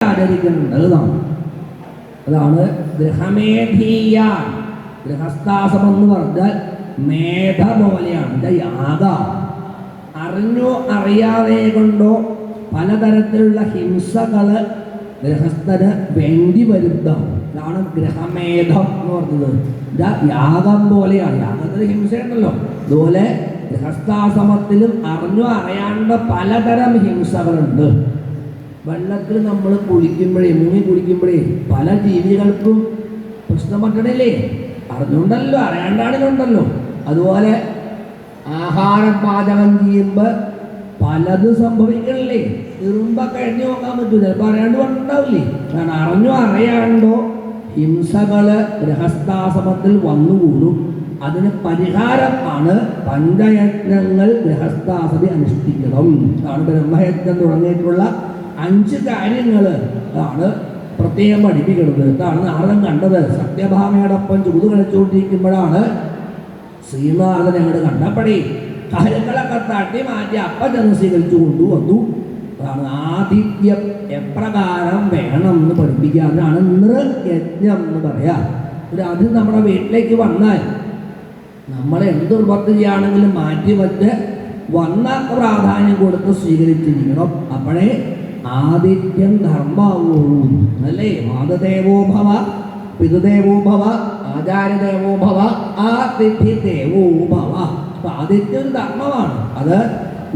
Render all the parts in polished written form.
ആചരിക്കുന്നുണ്ട്. അതാണ് ഗൃഹമേധീയാൻ. ഗൃഹസ്ഥാശ്രമം എന്ന് പറഞ്ഞാൽ മേധ പോലെയാണ്, യാഗം. അറിഞ്ഞോ അറിയാതെ കൊണ്ടോ പലതരത്തിലുള്ള ഹിംസകള് ഗൃഹസ്ഥന് വേണ്ടി വരുന്നതാണ്. ഇതാണ് ഗൃഹമേധം എന്ന് പറഞ്ഞത്. യാഗം പോലെയാണ്. യാഗത്തിന് ഹിംസയുണ്ടല്ലോ, അതുപോലെ ഗൃഹസ്ഥാശ്രമത്തിലും അറിഞ്ഞോ അറിയാണ്ട് പലതരം ഹിംസകളുണ്ട്. വെള്ളത്തിൽ നമ്മൾ കുളിക്കുമ്പോഴേ, മുങ്ങി കുളിക്കുമ്പോഴേ പല ജീവികൾക്കും പ്രശ്നം പറ്റണില്ലേ? അറിഞ്ഞുണ്ടല്ലോ, അറിയാണ്ടാണിലുണ്ടല്ലോ. അതുപോലെ ആഹാരം പാചകം ചെയ്യുമ്പോൾ പലതും സംഭവിക്കണില്ലേ? ഇരുമ്പൊക്കെ എണ്ണി നോക്കാൻ പറ്റൂല, ചിലപ്പോൾ അറിയാണ്ട് ഉണ്ടാവില്ലേ? കാരണം അറിഞ്ഞോ അറിയാണ്ടോ ഹിംസകള് ഗൃഹസ്ഥാശ്രമത്തിൽ വന്നുകൂടും. അതിന് പരിഹാരം ആണ് പഞ്ചയജ്ഞങ്ങൾ ഗൃഹസ്ഥാശ്രമി അനുഷ്ഠിക്കണം. അതാണ് ബ്രഹ്മയജ്ഞം തുടങ്ങിയിട്ടുള്ള 5 കാര്യങ്ങൾ ആണ് പ്രത്യേകം പഠിപ്പിക്കുന്നത്. ഇതാണ് നാരദൻ കണ്ടത്. സത്യഭാമയോടൊപ്പം ചൂത് കളിച്ചുകൊണ്ടിരിക്കുമ്പോഴാണ് ശ്രീനാരദൻ ഞങ്ങളുടെ കണ്ടപ്പടി കാര്യങ്ങളൊക്കെ തട്ടി മാറ്റി അപ്പം ചെന്ന് സ്വീകരിച്ചു കൊണ്ടുവന്നു. അതാണ് ആതിഥ്യം എപ്രകാരം വേണം എന്ന് പഠിപ്പിക്കുക. അതിനാണ് നൃയജ്ഞം എന്ന് പറയാം. ഒരു അതിഥി നമ്മുടെ വീട്ടിലേക്ക് വന്നാൽ നമ്മൾ എന്തൊരു ഭക്തി ചെയ്യുകയാണെങ്കിലും മാറ്റി വച്ച് വന്ന പ്രാധാന്യം കൊടുത്ത് സ്വീകരിച്ചിരിക്കണം. അപ്പോഴേ ആതിഥ്യം ധർമ്മാവുള്ളൂ, അല്ലേ? മാതൃദേവോ ഭവ, പിതൃദേവോ ഭവ, ആചാര്യദേവോ ഭവ, ആതിഥി ദേവോ ഭവ. അപ്പൊ ആതിഥ്യം ഒരു ധർമ്മമാണ്. അത്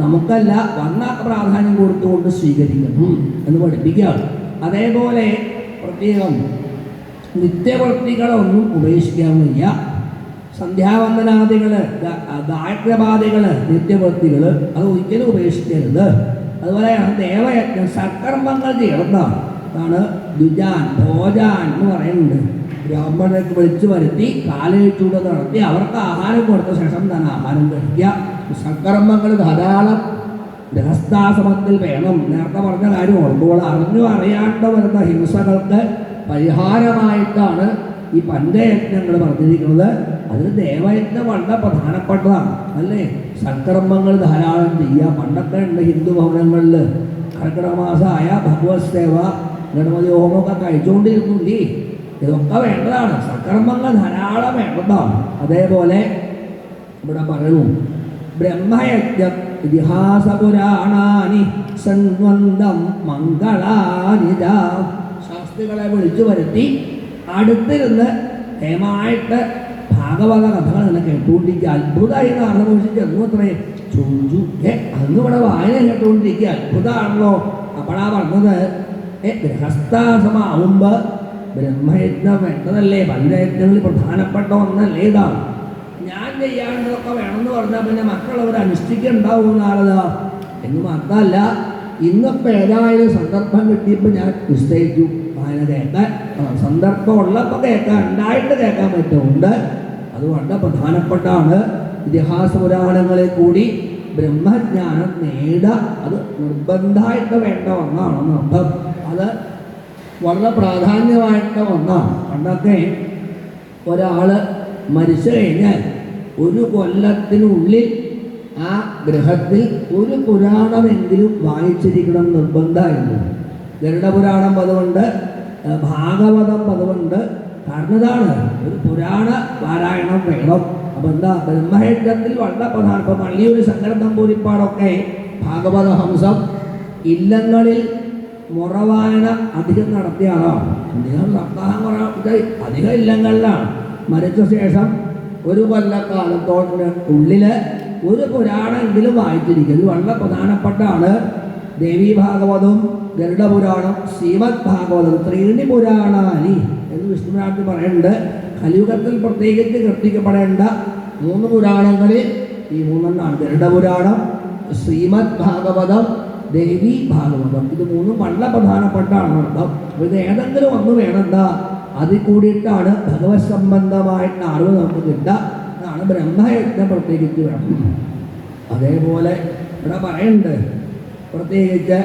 നമുക്കല്ല, വന്ന പ്രാധാന്യം കൊടുത്തുകൊണ്ട് സ്വീകരിക്കണം എന്ന് പഠിപ്പിക്കുകയാണ്. അതേപോലെ പ്രത്യേകം നിത്യവൃത്തികളൊന്നും ഉപേക്ഷിക്കാൻ വയ്യ. സന്ധ്യാവന്ദനാദികള്, ഗായത്രപാദികള്, നിത്യവൃത്തികള് അത് ഒരിക്കലും ഉപേക്ഷിക്കരുത്. അതുപോലെ ദേവയജ്ഞം, സത്കർമ്മങ്ങൾ ചെയ്യണം. അതാണ് ദുജാൻ, ഭോജാൻ എന്ന് പറയുന്നുണ്ട്. ബ്രാഹ്മണർക്ക് വിളിച്ചു വരുത്തി കാലയിച്ചൂടെ നടത്തി അവർക്ക് ആഹാരം കൊടുത്ത ശേഷം തന്നെ ആഹാരം കഴിക്കുക. സത്കർമ്മങ്ങൾ ധാരാളം ഗൃഹസ്ഥാശ്രമത്തിൽ വേണം. നേരത്തെ പറഞ്ഞ കാര്യം ഓർക്കുമ്പോൾ അറിഞ്ഞോ അറിയാണ്ട് വരുന്ന ഹിംസകൾക്ക് പരിഹാരമായിട്ടാണ് ഈ പഞ്ചയജ്ഞങ്ങൾ പറഞ്ഞിരിക്കുന്നത്. അതിന് ദേവയജ്ഞം വളരെ പ്രധാനപ്പെട്ടതാണ്, അല്ലേ? സത്കർമ്മങ്ങൾ ധാരാളം ചെയ്യുക. പണ്ടൊക്കെ ഉണ്ട് ഹിന്ദു ഭവനങ്ങളിൽ കർക്കിടക മാസമായ ഭഗവത് സേവ, ഗണപതി ഹോമമൊക്കെ കഴിച്ചുകൊണ്ടിരുന്നില്ലേ? ഇതൊക്കെ വേണ്ടതാണ്. സത്കർമ്മങ്ങൾ ധാരാളം വേണ്ടതാണ്. അതേപോലെ ഇവിടെ പറയുന്നു ബ്രഹ്മയജ്ഞം ഇതിഹാസ പുരാണാനി സന്വന്തം മംഗളാനി. ശാസ്ത്രികളെ വിളിച്ചു വരുത്തി അടുത്തിരുന്ന് ഹേമായിട്ട് ഭാഗവത കഥകൾ തന്നെ കേട്ടുകൊണ്ടിരിക്കുക. അത്ഭുതമായി അർത്ഥമോഷിച്ച് എന്നു അത്രയും ചോദിച്ചു. അന്ന് ഇവിടെ വായന കേട്ടുകൊണ്ടിരിക്കുക, അത്ഭുതമാണല്ലോ. അപ്പോഴാ പറഞ്ഞത് ഗൃഹസ്ഥാശ്രമാവുമ്പോൾ ബ്രഹ്മയജ്ഞം വേണ്ടതല്ലേ? പഞ്ചയജ്ഞങ്ങളിൽ പ്രധാനപ്പെട്ട ഒന്നല്ലേ ഇതാണ്. ഞാൻ ചെയ്യാണ്ടതൊക്കെ വേണമെന്ന് പറഞ്ഞാൽ പിന്നെ മക്കളവർ അനുഷ്ഠിക്കുന്നുണ്ടാവും നാളെ എന്ന് മാത്രമല്ല. ഇന്നിപ്പോൾ ഏതായാലും സന്ദർഭം കിട്ടിയപ്പോൾ ഞാൻ നിശ്ചയിച്ചു വായന കേൾക്കാൻ. സന്ദർഭം ഉള്ളപ്പോൾ കേൾക്കാൻ, ഉണ്ടായിട്ട് കേൾക്കാൻ പറ്റുന്നുണ്ട്. അത് വളരെ പ്രധാനപ്പെട്ടാണ്. ഇതിഹാസ പുരാണങ്ങളിൽ കൂടി ബ്രഹ്മജ്ഞാനം നേടുക അത് നിർബന്ധമായിട്ട് വേണ്ട ഒന്നാണെന്ന് അർത്ഥം. അത് വളരെ പ്രാധാന്യമായിട്ട് ഒന്നാണ്. പണ്ടൊക്കെ ഒരാൾ മരിച്ചു കഴിഞ്ഞാൽ 1 കൊല്ലത്തിനുള്ളിൽ ആ ഗൃഹത്തിൽ ഒരു പുരാണമെങ്കിലും വായിച്ചിരിക്കണം നിർബന്ധമായിരുന്നു. ഗരുഡപുരാണം പതിവുണ്ട്, ഭാഗവതം പതിവുണ്ട്. കാരണം ഇതാണ്, ഒരു പുരാണ പാരായണം വേണം. അപ്പം എന്താ ബ്രഹ്മയജ്ഞത്തിൽ വളരെ പ്രധാനം. ഇപ്പം മള്ളിയൂർ ശങ്കരൻ നമ്പൂതിരിപ്പാടൊക്കെ ഭാഗവത ഹംസം ഇല്ലങ്ങളിൽ മുറവായന അധികം നടത്തിയ ആളാണ്. അദ്ദേഹം സപ്താഹം അധികം ഇല്ലങ്ങളിലാണ്. മരിച്ച ശേഷം 1 കൊല്ലക്കാലത്തോടെ ഉള്ളിൽ ഒരു പുരാണമെങ്കിലും വായിച്ചിരിക്കും. ഇത് വളരെ പ്രധാനപ്പെട്ടാണ്. ദേവീ ഭാഗവതവും ഗരുഡപുരാണം, ശ്രീമദ് ഭാഗവതം, 3 പുരാണാനി എന്ന് വിഷ്ണുപുരാണത്തിൽ പറയുന്നുണ്ട്. കലിയുഗത്തിൽ പ്രത്യേകിച്ച് കീർത്തിക്കപ്പെടേണ്ട 3 പുരാണങ്ങളിൽ ഈ 3 ഗരുഡപുരാണം, ശ്രീമദ് ഭാഗവതം, ദേവീ ഭാഗവതം. ഇത് 3 വളരെ പ്രധാനപ്പെട്ടാണ് അർത്ഥം. അപ്പോൾ ഇത് ഏതെങ്കിലും ഒന്ന് വേണമെന്താ അതിൽ കൂടിയിട്ടാണ് ഭഗവത് സംബന്ധമായിട്ട് അറിവ് നമുക്ക് കിട്ടുക. അതാണ് ബ്രഹ്മയജ്ഞം പ്രത്യേകിച്ച് വേണം. അതേപോലെ ഇവിടെ പറയുന്നുണ്ട് പ്രത്യേകിച്ച്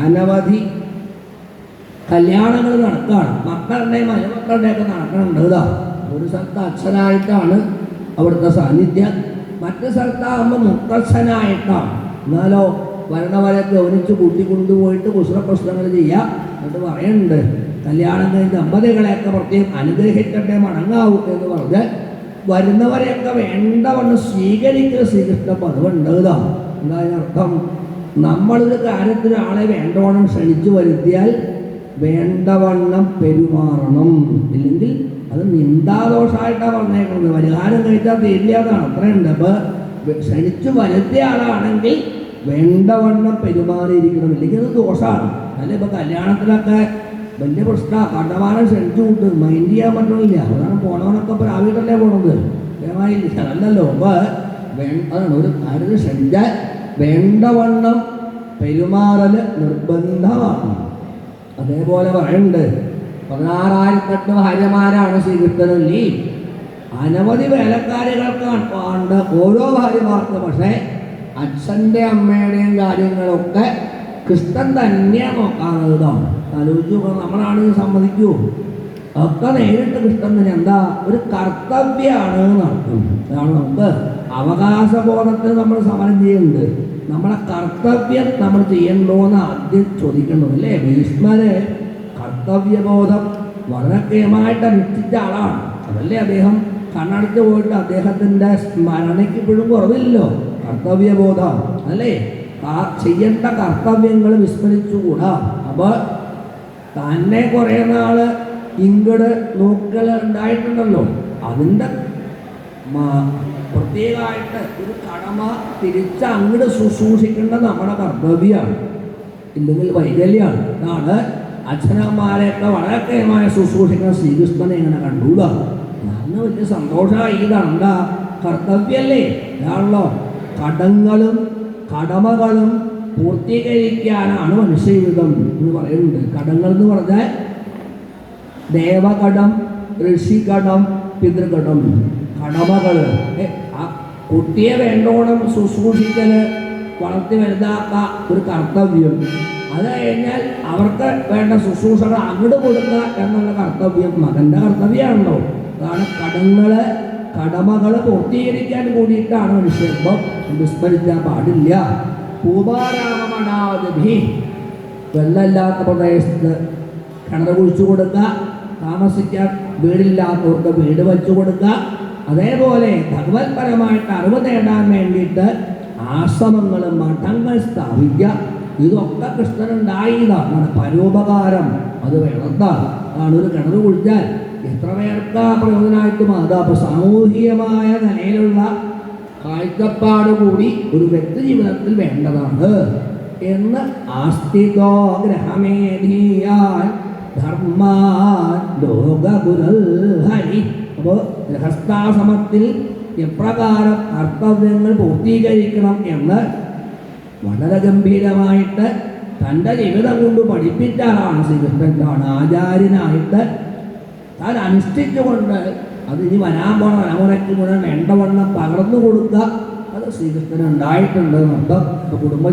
അനവധി കല്യാണങ്ങൾ നടക്കുകയാണ്. മക്കളുടെയും മരുമക്കളുടെയൊക്കെ നടക്കുന്നുണ്ട്. ഇതാ ഒരു സ്ഥലത്ത് അച്ഛനായിട്ടാണ് അവിടുത്തെ സാന്നിധ്യം, മറ്റു സ്ഥലത്താകുമ്പോൾ മുത്തച്ഛനായിട്ടാണ്. എന്നാലോ വരണവരൊക്കെ ഒന്നിച്ച് കൂട്ടിക്കൊണ്ടുപോയിട്ട് കുശലപ്രശ്നങ്ങൾ ചെയ്യാം. എന്നിട്ട് പറയുന്നുണ്ട് കല്യാണം കഴിഞ്ഞ ദമ്പതികളെയൊക്കെ പ്രത്യേകം അനുഗ്രഹിക്കട്ടെ മടങ്ങാവൂ എന്ന് പറഞ്ഞ് വരുന്നവരെയൊക്കെ വേണ്ടവണ്ണം സ്വീകരിക്കുന്ന ശ്രീകൃഷ്ണ പദവുണ്ട്. എന്താ അർത്ഥം? നമ്മളൊരു കാര്യത്തിന് ആളെ വേണ്ടവണ്ണം ക്ഷണിച്ചു വരുത്തിയാൽ വേണ്ടവണ്ണം പെരുമാറണം. ഇല്ലെങ്കിൽ അത് നിന്ദാദോഷമായിട്ടാണ് പറഞ്ഞേക്കുന്നത്. പരിഹാരം കഴിച്ചാൽ തീരില്ലാതാണ്. അത്രയുണ്ട്. അപ്പോൾ ക്ഷണിച്ചു വരുത്തിയ ആളാണെങ്കിൽ വേണ്ടവണ്ണം പെരുമാറിയിരിക്കണം. ഇല്ലെങ്കിൽ അത് ദോഷമാണ്. അല്ലെ ഇപ്പോൾ കല്യാണത്തിലൊക്കെ വലിയ പ്രശ്നമാണ്. കണ്ടമാനം ക്ഷണിച്ചു കൂട്ട് മൈൻഡ് ചെയ്യാൻ പറ്റണില്ല. അതാണ് പോണവനൊക്കെ ഇപ്പോൾ രാവിലല്ലേ പോണത്. ദയവായില്ല അല്ലല്ലോ. അപ്പോൾ അതാണ് ഒരു കാര്യത്തിൽ ക്ഷണിച്ചാൽ വേണ്ടവണ്ണം പെരുമാറൽ നിർബന്ധമാണ്. അതേപോലെ പറയുന്നുണ്ട് 16,008 ഭാര്യമാരാണ് ശ്രീകൃഷ്ണനിൽ. അനവധി വേലക്കാരികൾക്കാണ് ഓരോ ഭാര്യമാർക്ക്. പക്ഷേ അച്ഛൻ്റെ അമ്മയുടെയും കാര്യങ്ങളൊക്കെ കൃഷ്ണൻ തന്നെയാണ് നോക്കാവുന്നതാണ്. ആലോചിച്ചു നമ്മളാണെങ്കിൽ സമ്മതിക്കൂ ഒക്കെ നേരിട്ട് കൃഷ്ണൻ തന്നെ. എന്താ ഒരു കർത്തവ്യമാണ് നടത്തും. അതാണ് നമുക്ക് അവകാശബോധത്തിന് നമ്മൾ സമരം ചെയ്യുന്നുണ്ട്. നമ്മളെ കർത്തവ്യം നമ്മൾ ചെയ്യണ്ടോന്ന് ആദ്യം ചോദിക്കണം. അല്ലേ? ഭീഷ്മര് കർത്തവ്യബോധം വളരെ കൃത്യമായിട്ട് അനുഷ്ഠിച്ച ആളാണ്. അതല്ലേ അദ്ദേഹം കണ്ണടച്ച് പോയിട്ട് അദ്ദേഹത്തിൻ്റെ സ്മരണയ്ക്ക് ഇപ്പോഴും കുറവില്ലല്ലോ കർത്തവ്യബോധം. അല്ലേ? ചെയ്യേണ്ട കർത്തവ്യങ്ങൾ വിസ്മരിച്ചുകൂടാ. അപ്പോൾ തന്നെ കുറേ നാള് ഇങ്ങട് നോക്കൽ ഉണ്ടായിട്ടുണ്ടല്ലോ. അതിൻ്റെ പ്രത്യേകമായിട്ട് ഒരു കടമ തിരിച്ച് അങ്ങോട്ട് ശുശ്രൂഷിക്കേണ്ട നമ്മുടെ കർത്തവ്യമാണ്. ഇല്ലെങ്കിൽ വൈകല്യമാണ്. ഇതാണ് അച്ഛനമ്മമാരെയൊക്കെ വളരെ കൃത്യമായ ശുശ്രൂഷിക്കുന്ന ശ്രീകൃഷ്ണനെ ഇങ്ങനെ കണ്ടൂടാ. ഞാൻ വലിയ സന്തോഷമായി. ഇതാണ് എന്താ കർത്തവ്യല്ലേ? ഇതാണല്ലോ കടങ്ങളും കടമകളും പൂർത്തീകരിക്കാനാണ് മനുഷ്യജീവിതം എന്ന് പറയുന്നുണ്ട്. കടങ്ങൾ എന്ന് പറഞ്ഞാൽ ദേവകടം, ഋഷികടം, പിതൃകടം. കടമകൾ ആ കുട്ടിയെ വേണ്ടോണം ശുശ്രൂഷിക്കൽ, വളർത്തി വലുതാക്ക ഒരു കർത്തവ്യം. അത് കഴിഞ്ഞാൽ അവർക്ക് വേണ്ട ശുശ്രൂഷകൾ അങ്ങോട്ട് കൊടുക്കുക എന്നുള്ള കർത്തവ്യം മകൻ്റെ കർത്തവ്യമാണല്ലോ. അതാണ് കടമകൾ പൂർത്തീകരിക്കാൻ കൂടിയിട്ടാണ് മനുഷ്യത്വം. വിസ്മരിക്കാൻ പാടില്ല. പൂമാരാമണാദിഭി വെള്ളമില്ലാത്ത പ്രദേശത്ത് കിണർ കുഴിച്ചു കൊടുക്കുക. താമസിക്കാൻ വീടില്ലാത്തവർക്ക് വീട് വെച്ചു കൊടുക്കുക. അതേപോലെ ഭഗവത്പരമായിട്ട് അറിവ് നേടാൻ വേണ്ടിയിട്ട് ആശ്രമങ്ങളും മഠങ്ങൾ സ്ഥാപിക്കുക. ഇതൊക്കെ കൃഷ്ണനുണ്ടായതാണ്. പരോപകാരം അത് വേണ്ടതാണ്. അതാണ് ഒരു കിണർ കുഴിച്ചാൽ എത്ര പേർക്കാ പ്രയോജനമായിട്ട് മാതാ. അപ്പോൾ സാമൂഹികമായ നിലയിലുള്ള കാഴ്ചപ്പാട് കൂടി ഒരു വ്യക്തി ജീവിതത്തിൽ വേണ്ടതാണ് എന്ന് ആസ്തികോ ഗ്രഹമേധിയാൻ ധർമാൻ ലോകഗുരുഹരി. അപ്പോൾ ഗൃഹസ്ഥാശ്രമത്തിൽ എപ്രകാരം കർത്തവ്യങ്ങൾ പൂർത്തീകരിക്കണം എന്ന് വളരെ ഗംഭീരമായിട്ട് തൻ്റെ ജീവിതം കൊണ്ട് പഠിപ്പിച്ച ആളാണ് ശ്രീകൃഷ്ണൻ. ആചാര്യനായിട്ട് താൻ അനുഷ്ഠിച്ചുകൊണ്ട് അത് ഇനി വരാൻ പോണ തലമുറയ്ക്ക് മുഴുവൻ വേണ്ടവണ്ണം പകർന്നു കൊടുക്കുക. അത് ശ്രീകൃഷ്ണൻ ഉണ്ടായിട്ടുണ്ട് എന്നർത്ഥം. കുടുംബ